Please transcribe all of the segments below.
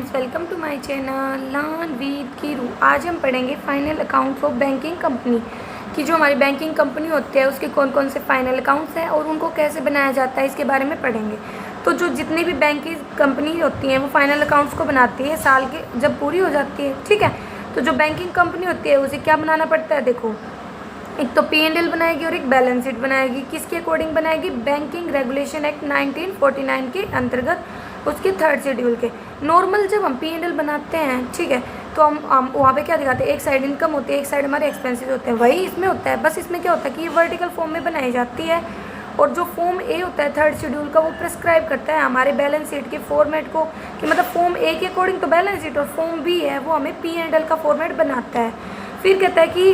Friends, welcome to my channel learn with Keeru. आज हम पढ़ेंगे final accounts of banking company कि जो हमारी बैंकिंग कंपनी होती है उसके कौन कौन से फाइनल अकाउंट्स हैं और उनको कैसे बनाया जाता है, इसके बारे में पढ़ेंगे। तो जो जितनी भी बैंकिंग कंपनी होती हैं वो फाइनल अकाउंट्स को बनाती है साल के जब पूरी हो जाती है, ठीक है। तो जो बैंकिंग कंपनी होती है उसे क्या बनाना पड़ता है, देखो एक तो P&L बनाएगी और एक बैलेंस शीट बनाएगी। किसके अकॉर्डिंग बनाएगी? बैंकिंग रेगुलेशन एक्ट 1949 के अंतर्गत, उसके 3rd शेड्यूल के। नॉर्मल जब हम P&L बनाते हैं, ठीक है, तो हम वहाँ पे क्या दिखाते हैं, एक साइड इनकम होती है, एक साइड हमारे एक्सपेंसेस होते हैं। वही इसमें होता है, बस इसमें क्या होता है कि ये वर्टिकल फॉर्म में बनाई जाती है और जो फॉर्म ए होता है 3rd शेड्यूल का वो प्रिस्क्राइब करता है हमारे बैलेंस शीट के फॉर्मेट को, कि मतलब फॉर्म ए के अकॉर्डिंग तो बैलेंस शीट और फॉर्म बी है वो हमें P&L का फॉर्मेट बनाता है। फिर कहता है कि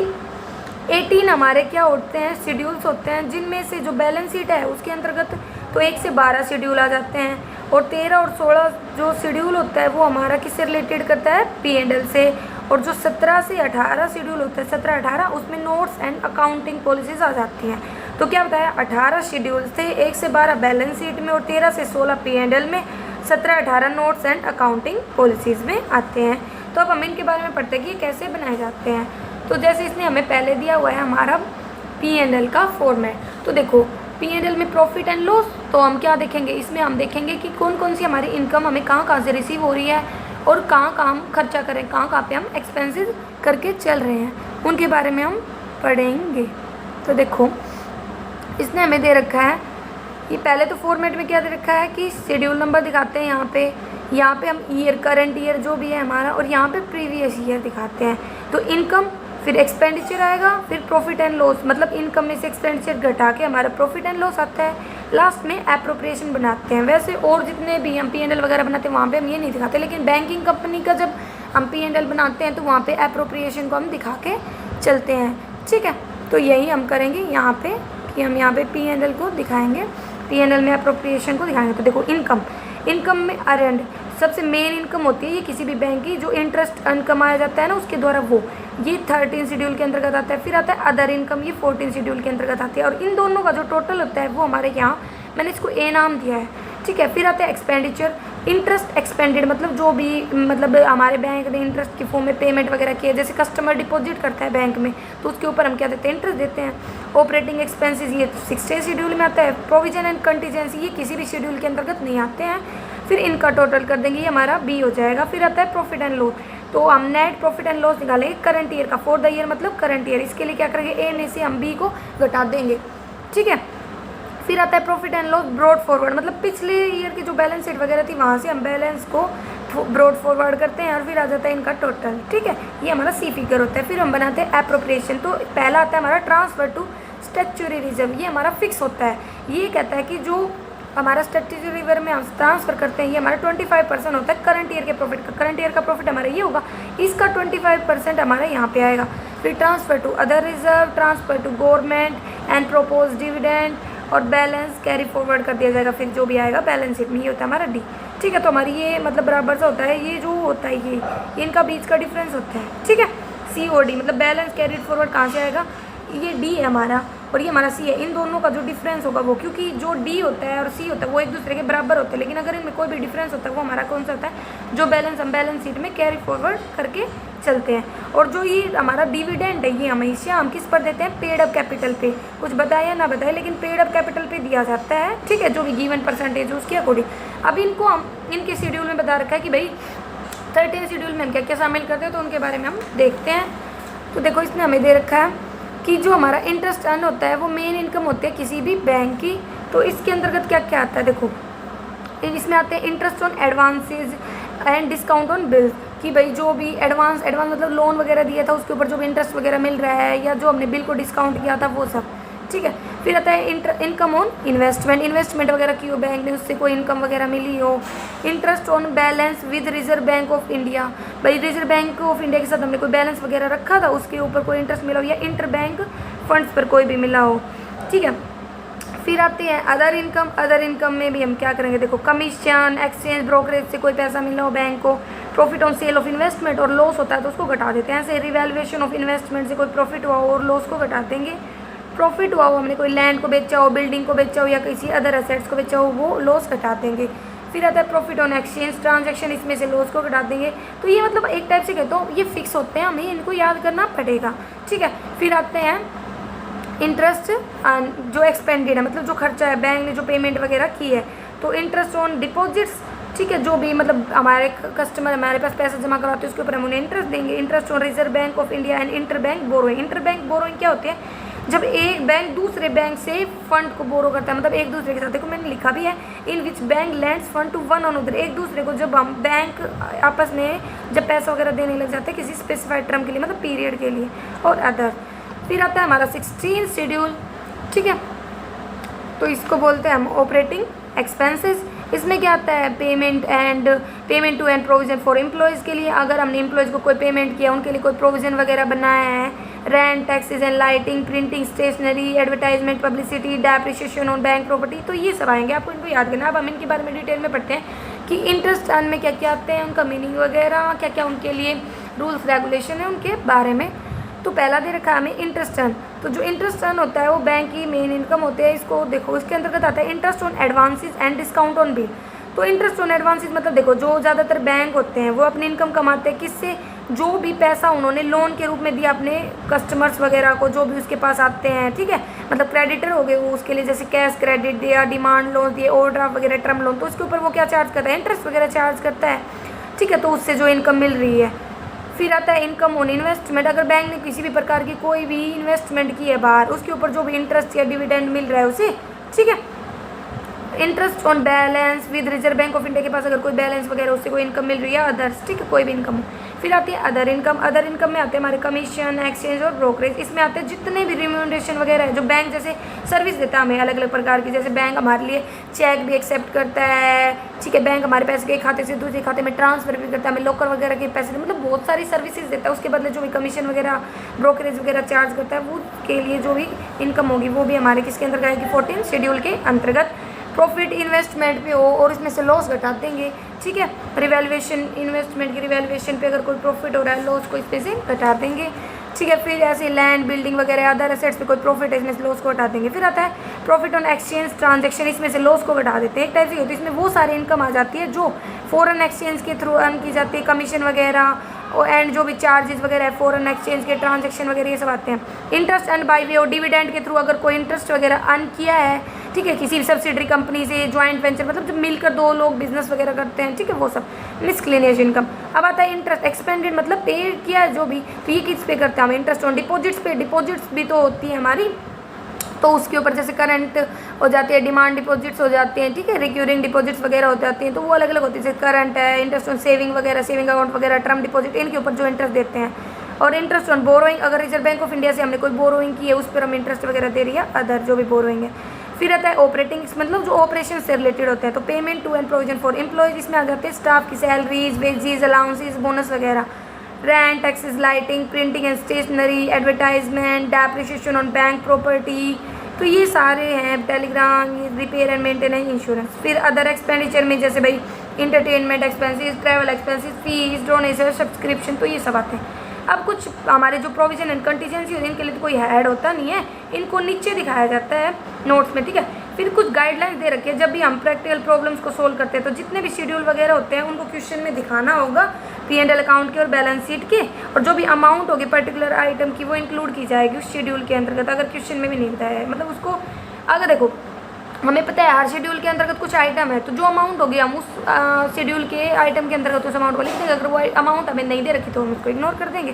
18 हमारे क्या होते हैं, शेड्यूल्स होते हैं, जिनमें से जो बैलेंस शीट है उसके अंतर्गत तो 1 से 12 शेड्यूल आ जाते हैं और 13 और 16 जो शेड्यूल होता है वो हमारा किससे रिलेटेड करता है, P&L से। और जो 17 से 18 शेड्यूल होता है, 17-18 उसमें नोट्स एंड अकाउंटिंग पॉलिसीज आ जाती हैं। तो क्या बताया, 18 शेड्यूल थे, 1 से 12 बैलेंस शीट में और 13 से 16 P&L में, 17-18 नोट्स एंड अकाउंटिंग पॉलिसीज़ में आते हैं। तो अब हम इनके बारे में पढ़ते हैं कि ये कैसे बनाए जाते हैं। तो जैसे इसने हमें पहले दिया हुआ है हमारा P&L का फॉर्मेट, तो देखो P&L में प्रॉफिट एंड लॉस, तो हम क्या देखेंगे, इसमें हम देखेंगे कि कौन कौन सी हमारी इनकम हमें कहाँ कहाँ से रिसीव हो रही है और कहाँ कहाँ हम खर्चा करें, कहाँ पे हम एक्सपेंसेस करके चल रहे हैं, उनके बारे में हम पढ़ेंगे। तो देखो इसने हमें दे रखा है, ये पहले तो फॉर्मेट में क्या दे रखा है कि शेड्यूल नंबर दिखाते हैं यहाँ पे हम ईयर, करंट ईयर जो भी है हमारा, और यहाँ पे प्रीवियस ईयर दिखाते हैं। तो इनकम, फिर एक्सपेंडिचर आएगा, फिर प्रॉफिट एंड लॉस, मतलब इनकम में से एक्सपेंडिचर घटा के हमारा प्रॉफिट एंड लॉस आता है। लास्ट में एप्रोप्रिएशन बनाते हैं। वैसे और जितने भी हम P&L वगैरह बनाते हैं वहाँ पे हम ये नहीं दिखाते, लेकिन बैंकिंग कंपनी का जब हम P&L बनाते हैं तो वहाँ पे एप्रोप्रिएशन को हम दिखा के चलते हैं, ठीक है। तो यही हम करेंगे यहाँ पे कि हम यहाँ पे P&L को दिखाएंगे, P&L में एप्रोप्रिएशन को दिखाएंगे। तो देखो इनकम में अर्नड सबसे मेन इनकम होती है ये किसी भी बैंक की, जो इंटरेस्ट अर्न कमाया जाता है ना उसके द्वारा, वो ये 13 शेड्यूल के अंतर्गत आता है। फिर आता है अदर इनकम, ये 14 शेड्यूल के अंतर्गत आती है, और इन दोनों का जो टोटल होता है वो हमारे यहाँ, मैंने इसको ए नाम दिया है, ठीक है। फिर आता है एक्सपेंडिचर, इंटरेस्ट एक्सपेंडेड, मतलब जो भी मतलब हमारे बैंक ने इंटरेस्ट के फॉर्म में पेमेंट वगैरह किया, जैसे कस्टमर डिपॉजिट करता है बैंक में तो उसके ऊपर हम क्या देते हैं, इंटरेस्ट देते हैं। ऑपरेटिंग एक्सपेंसेस ये 16 शेड्यूल में आता है। प्रोविजन एंड कंटीजेंसी ये किसी भी शेड्यूल के अंतर्गत नहीं आते हैं। फिर इनका टोटल कर देंगे, ये हमारा बी हो जाएगा। फिर आता है प्रॉफिट एंड लॉस, तो हम नेट प्रॉफिट एंड लॉस निकालेंगे करंट ईयर का, फॉर द ईयर मतलब करंट ईयर। इसके लिए क्या करेंगे, ए में से हम बी को घटा देंगे, ठीक है। फिर आता है profit and loss brought forward, मतलब पिछले ईयर की जो बैलेंस शीट वगैरह थी वहाँ से हम बैलेंस को ब्रॉड फॉरवर्ड करते हैं और फिर आ जाता है इनका टोटल, ठीक है। ये हमारा सी फिगर होता है। फिर हम बनाते हैं एप्रोप्रिएशन, तो पहला आता है हमारा ट्रांसफर टू स्टैट्यूटरी रिजर्व, ये हमारा फिक्स होता है। ये कहता है कि जो हमारा स्टैट्यूटरी रिजर्व में हम ट्रांसफर करते हैं ये हमारा 25% होता है करंट ईयर के प्रॉफिट का। करंट ईयर का प्रॉफिट हमारा ये होगा, इसका 25% हमारा यहाँ पे आएगा। फिर transfer to other reserve, transfer to government and propose dividend, और बैलेंस कैरी फॉरवर्ड कर दिया जाएगा। फिर जो भी आएगा बैलेंस शीट में, ये होता है हमारा डी, ठीक है। तो हमारी ये मतलब बराबर सा होता है, ये जो होता है ये इनका बीच का डिफरेंस होता है, ठीक है। सी और डी मतलब बैलेंस कैरीड फॉरवर्ड कहाँ से आएगा, ये डी है हमारा और ये हमारा सी है। इन दोनों का जो डिफरेंस होगा वो, क्योंकि जो डी होता है और सी होता है वो एक दूसरे के बराबर होते हैं, लेकिन अगर इनमें कोई भी डिफरेंस होता है वो हमारा कौन सा होता है, जो बैलेंस हम बैलेंस शीट में कैरी फॉरवर्ड करके चलते हैं। और जो ये हमारा डिविडेंड है ये हमेशा हम किस पर देते हैं, पेड अप कैपिटल पे। कुछ बताया या ना बताया, लेकिन पेड अप कैपिटल पे दिया जाता है, ठीक है, जो भी गिवन परसेंटेज है उसके अकॉर्डिंग। अब इनको हम इनके शेड्यूल में बता रखा है कि भाई 13 शेड्यूल में हम क्या क्या शामिल करते हैं, तो उनके बारे में हम देखते हैं। तो देखो इसने हमें दे रखा है कि जो हमारा इंटरेस्ट अर्न होता है वो मेन इनकम होती है किसी भी बैंक की। तो इसके अंतर्गत क्या क्या आता है, देखो इसमें आते हैं interest on advances and discount on bills, कि भाई जो भी एडवांस मतलब लोन वगैरह दिया था उसके ऊपर जो भी इंटरेस्ट वगैरह मिल रहा है, या जो हमने बिल को डिस्काउंट किया था वो सब, ठीक है। फिर आता है इनकम ऑन इन्वेस्टमेंट वगैरह की हो बैंक ने, उससे कोई इनकम वगैरह मिली हो। Interest on balance with reserve bank of India, भाई रिजर्व बैंक ऑफ इंडिया के साथ हमने कोई बैलेंस वगैरह रखा था उसके ऊपर कोई इंटरेस्ट मिला हो, या इंटर बैंक फंड्स पर कोई भी मिला हो, ठीक है। फिर आते हैं अदर इनकम में भी हम क्या करेंगे, देखो कमीशन, एक्सचेंज, ब्रोकरेज से कोई पैसा मिला हो बैंक को। Profit on sale of investment, और लॉस होता है तो उसको घटा देते हैं। ऐसे रिवैल्यूएशन ऑफ इन्वेस्टमेंट से कोई प्रॉफिट हुआ हो और लॉस को घटा देंगे। प्रॉफिट हुआ हो, हमने कोई लैंड को बेचा हो, बिल्डिंग को बेचा हो, या किसी अदर एसेट्स को बेचा हो, वो लॉस घटा देंगे। फिर आता है प्रॉफिट ऑन एक्सचेंज ट्रांजैक्शन, इसमें से लॉस को घटा देंगे। तो ये मतलब एक टाइप से कहता हूँ ये फिक्स होते हैं, हमें इनको याद करना पड़ेगा, ठीक है। फिर आते हैं इंटरेस्ट जो एक्सपेंडेड है, मतलब जो खर्चा है बैंक ने जो पेमेंट वगैरह की है। तो इंटरेस्ट ऑन डिपॉजिट्स, ठीक है, जो भी मतलब हमारे कस्टमर हमारे पास पैसा जमा कराते हैं उसके ऊपर हम उन्हें इंटरेस्ट देंगे। Interest on reserve bank of India and inter bank borrowing. Inter bank borrowing क्या होती है, जब एक बैंक दूसरे बैंक से फंड को बोरो करता है, मतलब एक दूसरे के साथ, देखो मैंने लिखा भी है, in which bank lends fund to one another. एक दूसरे को जब हम बैंक आपस में जब पैसा वगैरह देने लग जाते हैं किसी स्पेसिफाइड टर्म के लिए, मतलब पीरियड के लिए, और अदर। फिर आता है हमारा 16 शेड्यूल, ठीक है, तो इसको बोलते हैं हम ऑपरेटिंग एक्सपेंसेस। इसमें क्या आता है, payment to and provision for employees के लिए, अगर हमने एम्प्लॉयज़ को कोई पेमेंट किया उनके लिए कोई प्रोविज़न वगैरह बनाया है। Rent, taxes and lighting, printing, stationery, advertisement, publicity, depreciation on bank property, तो ये सब आएंगे, आपको इनको याद करना। अब हम इनके बारे में डिटेल में पढ़ते हैं कि इंटरेस्ट अर्न में क्या क्या आते हैं, उनका मीनिंग वगैरह, क्या क्या उनके लिए रूल्स रेगुलेशन है उनके बारे में। तो पहला दे रखा है हमें इंटरेस्ट अर्न। तो जो इंटरेस्ट अर्न होता है वो बैंक की मेन इनकम होती है। इसको देखो, इसके अंतर्गत आता है interest on advances and discount on bill. तो इंटरेस्ट ऑन एडवांसेस मतलब देखो, जो ज़्यादातर बैंक होते हैं वो अपनी इनकम कमाते हैं किससे, जो भी पैसा उन्होंने लोन के रूप में दिया अपने कस्टमर्स वगैरह को, जो भी उसके पास आते हैं, ठीक है, मतलब क्रेडिटर हो गए वो, उसके लिए जैसे कैश क्रेडिट दिया, डिमांड लोन दिए, ओवरड्राफ्ट वगैरह, टर्म लोन, तो उसके ऊपर वो क्या चार्ज करता है, इंटरेस्ट वगैरह चार्ज करता है, ठीक है, तो उससे जो इनकम मिल रही है। फिर आता है इनकम ऑन इन्वेस्टमेंट, अगर बैंक ने किसी भी प्रकार की कोई भी इन्वेस्टमेंट की है बाहर, उसके ऊपर जो भी इंटरेस्ट या डिविडेंड मिल रहा है उसे, ठीक है। Interest on balance with reserve bank of India के पास अगर कोई बैलेंस वगैरह उससे कोई इनकम मिल रही है, अदर्स, ठीक है, कोई भी इनकम हो। फिर आती है अदर इनकम। अदर इनकम में आते हैं हमारे कमीशन, एक्सचेंज और ब्रोकरेज। इसमें आते हैं जितने भी रिम्यूनरेशन वगैरह है जो बैंक जैसे सर्विस देता है हमें अलग अलग प्रकार की, जैसे बैंक हमारे लिए चेक भी एक्सेप्ट करता है, ठीक है, बैंक हमारे पैसे एक खाते से दूसरे खाते में ट्रांसफर भी करता है, हमें लॉकर वगैरह के पैसे, मतलब बहुत सारी सर्विसेज देता है। उसके बदले जो भी कमीशन वगैरह ब्रोकरेज वगैरह चार्ज करता है, वो के लिए जो भी इनकम होगी वो भी हमारे किसके अंतर्गत आएगी, 14 शेड्यूल के अंतर्गत। प्रॉफिट इन्वेस्टमेंट पे हो और इसमें से लॉस घटा देंगे, ठीक है। रिवैल्यूएशन, इन्वेस्टमेंट की रिवैल्यूएशन पे अगर कोई प्रॉफिट हो रहा है, लॉस को इसमें से घटा देंगे, ठीक है। फिर ऐसे लैंड, बिल्डिंग वगैरह अदर एसेट्स पे कोई प्रॉफिट है, इसमें से लॉस को घटा देंगे। फिर आता है प्रॉफिट ऑन एक्सचेंज ट्रांजैक्शन, इसमें से लॉस को घटा देते हैं। एक टाइप से होती है, इसमें वो सारी इनकम आ जाती है जो फॉरेन एक्सचेंज के थ्रू अर्न की जाती है, कमीशन वगैरह और एंड जो भी चार्जेस वगैरह है फॉरेन एक्सचेंज के, ट्रांजैक्शन वगैरह, ये सब आते हैं। इंटरेस्ट अर्न बाय वे और डिविडेंड के थ्रू अगर कोई इंटरेस्ट वगैरह अर्न किया है, ठीक है, किसी सब्सिडरी कंपनी से, ज्वाइंट वेंचर, मतलब जब मिलकर दो लोग बिजनेस वगैरह करते हैं, ठीक है, वो सब मिसक्लेनियस इनकम। अब आता है इंटरेस्ट एक्सपेंडेड, मतलब पे किया जो भी, तो ये किस पे करते हैं हम, इंटरेस्ट ऑन डिपॉजिट्स पे। डिपॉजिट्स भी तो होती है हमारी, तो उसके ऊपर जैसे करंट हो जाती है, डिमांड डिपॉजिट्स हो जाते हैं, ठीक है, रिक्यूरिंग डिपॉजिट्स वगैरह हो जाती हैं, तो वो अलग अलग होती है। जैसे करंट है, इंटरेस्ट ऑन सेविंग वगैरह, सेविंग अकाउंट वगैरह, टर्म डिपॉजिट, इनके ऊपर जो इंटरेस्ट देते हैं। और इंटरेस्ट ऑन बोरोइंग, अगर रिजर्व बैंक ऑफ इंडिया से हमने कोई बोरोइंग की है उस पर हम इंटरेस्ट वगैरह दे रही है, अदर जो भी बोरोइंग है। फिर आता है ऑपरेटिंग, मतलब जो ऑपरेशन से रिलेटेड होते हैं। तो payment to and provision for employees, इसमें आ जाते हैं स्टाफ की सैलरीज, वेजेस, अलाउंसेज, बोनस वगैरह। Rent, taxes, lighting, printing and stationery, advertisement, depreciation on bank property, तो ये सारे हैं। Telegram, repair and maintenance, insurance. फिर अदर एक्सपेंडिचर में जैसे भाई entertainment expenses, travel expenses, fees, donation, subscription, तो ये सब आते हैं। अब कुछ हमारे जो प्रोविजन एंड कंटीजेंसी होती है इनके लिए तो कोई ऐड होता नहीं है, इनको नीचे दिखाया जाता है नोट्स में, ठीक है। फिर कुछ गाइडलाइंस दे रखी है, जब भी हम प्रैक्टिकल प्रॉब्लम्स को सोल्व करते हैं तो जितने भी शेड्यूल वगैरह होते हैं उनको क्वेश्चन में दिखाना होगा, P&L अकाउंट के और बैलेंस शीट के, और जो भी अमाउंट होगी पर्टिकुलर आइटम की वो इंक्लूड की जाएगी उस शेड्यूल के अंतर्गत, अगर क्वेश्चन में भी नहीं बताया है। मतलब उसको अगर देखो हमें पता है हर शेड्यूल के अंतर्गत कुछ आइटम है, तो जो अमाउंट होगी हम उस शेड्यूल के आइटम के अंतर्गत उस अमाउंट को लिख देंगे। अगर वो अमाउंट हमें नहीं दे रखी तो हम उसको इग्नोर कर देंगे,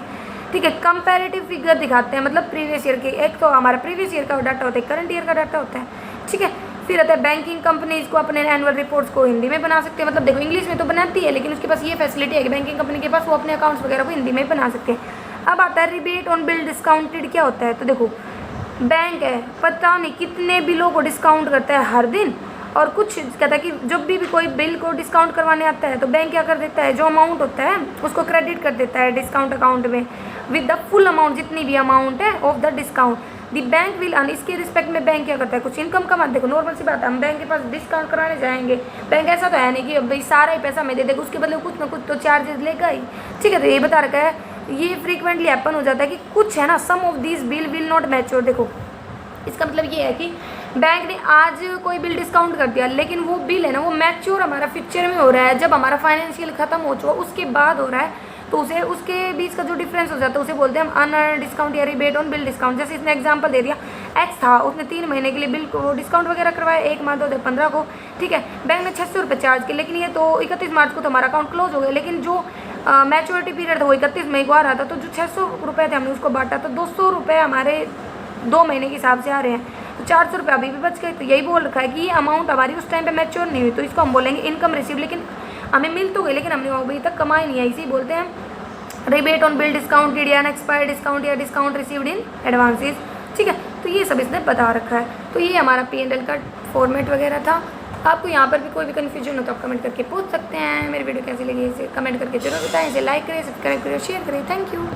ठीक है। कंपैरेटिव फिगर दिखाते हैं, मतलब प्रीवियस ईयर के, एक तो हमारा प्रीवियस ईयर का डाटा होता है, करंट ईयर का डाटा होता है, ठीक है। फिर आता है बैंकिंग कंपनीज को अपने एनुअल रिपोर्ट्स को हिंदी में बना सकते हैं, मतलब देखो इंग्लिश में तो बनाती है लेकिन उसके पास ये फैसिलिटी है कि बैंकिंग कंपनी के पास वो अपने अकाउंट्स वगैरह को हिंदी में बना सकते हैं। अब आता है रिबेट ऑन बिल डिस्काउंटेड, क्या होता है, तो देखो बैंक है पता नहीं कितने बिलों को डिस्काउंट करता है हर दिन, और कुछ कहता है कि जब भी कोई बिल को डिस्काउंट करवाने आता है तो बैंक क्या कर देता है, जो अमाउंट होता है उसको क्रेडिट कर देता है डिस्काउंट अकाउंट में विद द फुल अमाउंट, जितनी भी अमाउंट है of the discount the bank will earn. इसके रिस्पेक्ट में बैंक क्या करता है, कुछ इनकम कमा, देखो नॉर्मल सी बात है, हम बैंक के पास डिस्काउंट कराने जाएंगे, बैंक ऐसा तो है नहीं कि भाई सारा ही पैसा हमें दे देगा, उसके बदले कुछ ना कुछ तो चार्जेस लेगा ही, ठीक है। तो ये बता रखा है, ये फ्रीक्वेंटली हैपन हो जाता है कि कुछ है ना, some of this bill will not mature. देखो इसका मतलब ये है कि बैंक ने आज कोई बिल डिस्काउंट कर दिया, लेकिन वो बिल है ना वो मैच्योर हमारा फ्यूचर में हो रहा है, जब हमारा फाइनेंशियल ख़त्म हो चुका उसके बाद हो रहा है, तो उसे उसके बीच का जो डिफरेंस हो जाता है उसे बोलते हैं हम अनअर्न्ड डिस्काउंट या रिबेट ऑन बिल डिस्काउंट। जैसे इसने एग्जांपल दे दिया, एक्स था, उसने 3 महीने के लिए बिल को डिस्काउंट वगैरह करवाया 1 मार्च 2015 को, ठीक है, बैंक ने 600 रुपये चार्ज किए, लेकिन ये तो 31 मार्च को तो हमारा अकाउंट क्लोज हो गया, लेकिन जो मैच्योरिटी पीरियड था वो 31 मई को आ रहा था, तो जो 600 रुपये थे हमने उसको बांटा, तो 200 रुपये हमारे 2 महीने के हिसाब से आ रहे हैं, तो 400 रुपये अभी भी बच गए। तो यही बोल रखा है कि ये अमाउंट हमारी उस टाइम पे मैच्योर नहीं हुई, तो इसको हम बोलेंगे इनकम रिसीव, लेकिन हमें मिल तो गई लेकिन हमने अभी तक कमाई नहीं है, इसी बोलते हैं रिबेट ऑन बिल डिस्काउंटेड या एक्सपायर्ड डिस्काउंट या डिस्काउंट रिसीव्ड इन एडवांसेस, ठीक है। तो ये सब इसने बता रखा है। तो ये हमारा P&L का फॉर्मेट वगैरह था। आपको यहाँ पर भी कोई भी कन्फ्यूजन हो तो आप कमेंट करके पूछ सकते हैं। मेरी वीडियो कैसी लगी इसे कमेंट करके जरूर बताएं, इसे लाइक करें, सब्सक्राइब करें, शेयर करें। Thank you.